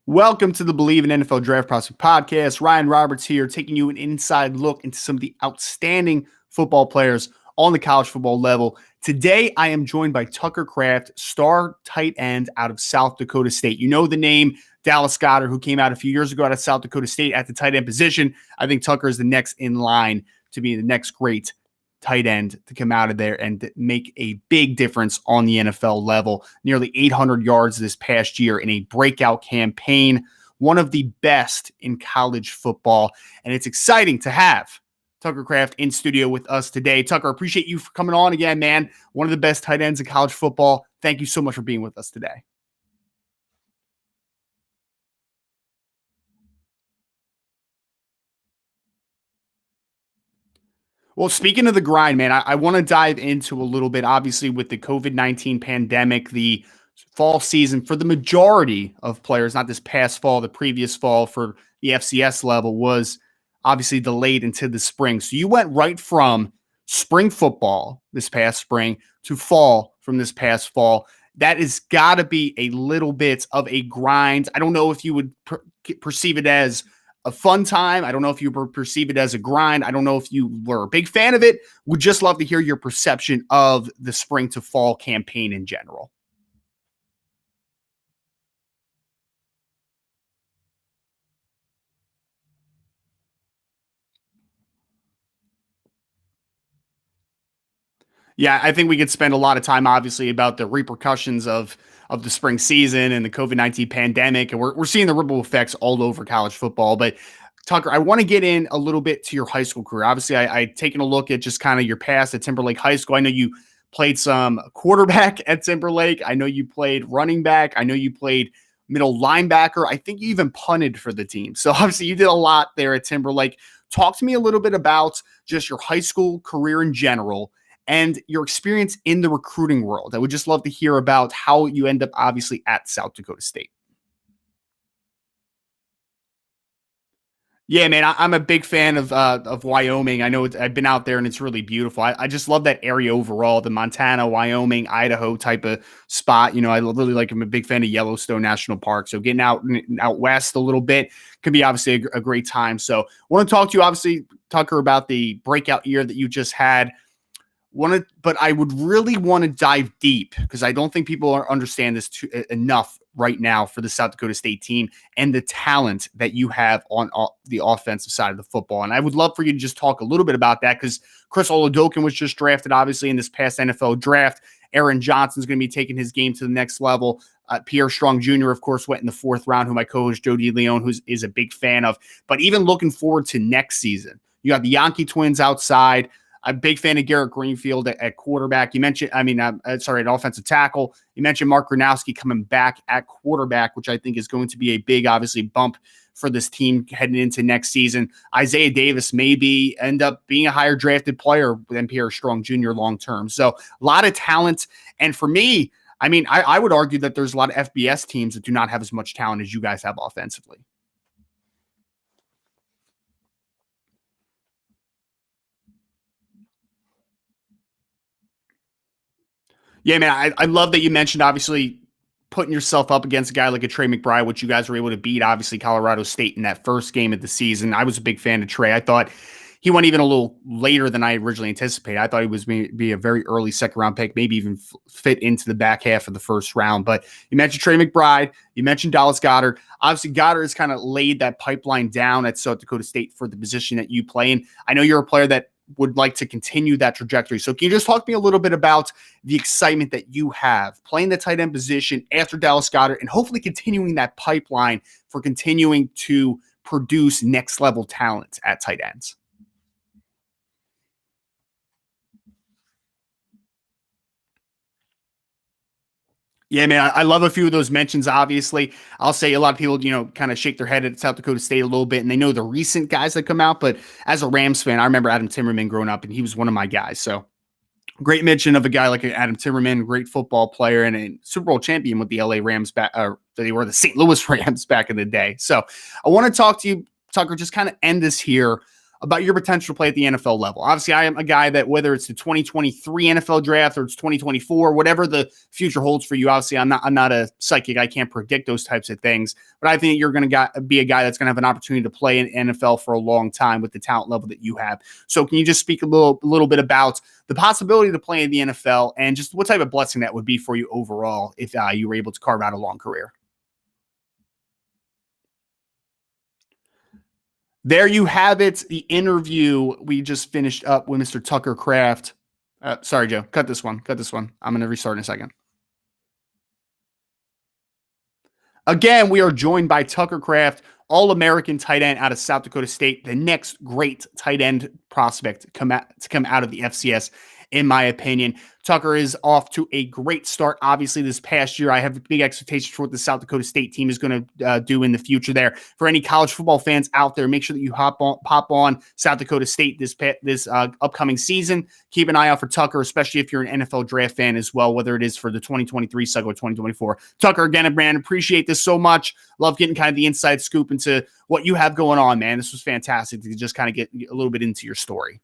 Welcome to the Believe in NFL Draft Prospect podcast. Ryan Roberts here, taking you an inside look into some of the outstanding football players on the college football level. Today, I am joined by Tucker Kraft, star tight end out of South Dakota State. You know the name, Dallas Goedert, who came out a few years ago out of South Dakota State at the tight end position. I think Tucker is the next in line to be the next great tight end to come out of there and make a big difference on the NFL level. Nearly 800 yards this past year in a breakout campaign, one of the best in college football. And it's exciting to have Tucker Kraft in studio with us today. Tucker, appreciate you for coming on again, man. One of the best tight ends in college football. Thank you so much for being with us today. Well, speaking of the grind, man, I want to dive into a little bit, obviously, with the COVID-19 pandemic, the fall season for the majority of players, not this past fall, the previous fall for the FCS level was obviously delayed into the spring. So you went right from spring football this past spring to fall from this past fall. That has got to be a little bit of a grind. I don't know if you would perceive it as a fun time. I don't know if you perceive it as a grind. I don't know if you were a big fan of it. Would just love to hear your perception of the spring to fall campaign in general. Yeah, I think we could spend a lot of time, obviously, about the repercussions of the spring season and the COVID-19 pandemic, and we're seeing the ripple effects all over college football. But Tucker, I want to get in a little bit to your high school career. Obviously, I taken a look at just kind of your past at Timberlake High School. I know you played some quarterback at Timberlake. I know you played running back. I know you played middle linebacker. I think you even punted for the team. So obviously, you did a lot there at Timberlake. Talk to me a little bit about just your high school career in general and your experience in the recruiting world. I would just love to hear about how you end up obviously at South Dakota State. Yeah, man, I'm a big fan of Wyoming. I know I've been out there and it's really beautiful. I just love that area overall, the Montana, Wyoming, Idaho type of spot. You know, I really like. I'm a big fan of Yellowstone National Park. So getting out west a little bit can be obviously a great time. So I want to talk to you, obviously, Tucker, about the breakout year that you just had. But I would really want to dive deep because I don't think people understand this enough right now for the South Dakota State team and the talent that you have on the offensive side of the football. And I would love for you to just talk a little bit about that because Chris Oladokun was just drafted, obviously, in this past NFL draft. Aaron Johnson's going to be taking his game to the next level. Pierre Strong Jr., of course, went in the fourth round, who my co-host Joe DeLeon, who is a big fan of. But even looking forward to next season, you got the Yankee twins outside. I'm a big fan of Garrett Greenfield at quarterback. You mentioned, at offensive tackle. You mentioned Mark Gronowski coming back at quarterback, which I think is going to be a big, obviously, bump for this team heading into next season. Isaiah Davis maybe end up being a higher drafted player than Pierre Strong Jr. long term. So a lot of talent. And for me, I would argue that there's a lot of FBS teams that do not have as much talent as you guys have offensively. Yeah, man, I love that you mentioned, obviously, putting yourself up against a guy like a Trey McBride, which you guys were able to beat, obviously, Colorado State in that first game of the season. I was a big fan of Trey. I thought he went even a little later than I originally anticipated. I thought he was going to be a very early second-round pick, maybe even fit into the back half of the first round. But you mentioned Trey McBride. You mentioned Dallas Goedert. Obviously, Goedert has kind of laid that pipeline down at South Dakota State for the position that you play in. I know you're a player that would like to continue that trajectory. So can you just talk to me a little bit about the excitement that you have playing the tight end position after Dallas Goedert and hopefully continuing that pipeline for continuing to produce next level talent at tight ends? Yeah, man, I love a few of those mentions. Obviously, I'll say a lot of people, kind of shake their head at South Dakota State a little bit, and they know the recent guys that come out. But as a Rams fan, I remember Adam Timmerman growing up, and he was one of my guys. So great mention of a guy like Adam Timmerman, great football player, and a Super Bowl champion with the LA Rams back. They were the St. Louis Rams back in the day. So I want to talk to you, Tucker. Just kind of end this here. about your potential to play at the NFL level. Obviously, I am a guy that whether it's the 2023 NFL draft or it's 2024, whatever the future holds for you, obviously I'm not a psychic. I can't predict those types of things, but I think you're going to be a guy that's going to have an opportunity to play in NFL for a long time with the talent level that you have. So can you just speak a little bit about the possibility to play in the NFL and just what type of blessing that would be for you overall if you were able to carve out a long career? There you have it. The interview we just finished up with Mr. Tucker Kraft. Sorry, Joe. Cut this one. Cut this one. I'm going to restart in a second. Again, we are joined by Tucker Kraft, All-American tight end out of South Dakota State, the next great tight end prospect to come out of the FCS, in my opinion. Tucker is off to a great start. Obviously, this past year, I have big expectations for what the South Dakota State team is going to do in the future there. For any college football fans out there, make sure that you pop on South Dakota State this upcoming season. Keep an eye out for Tucker, especially if you're an NFL draft fan as well, whether it is for the 2023 cycle or 2024. Tucker, again, man, appreciate this so much. Love getting kind of the inside scoop into what you have going on, man. This was fantastic to just kind of get a little bit into your story.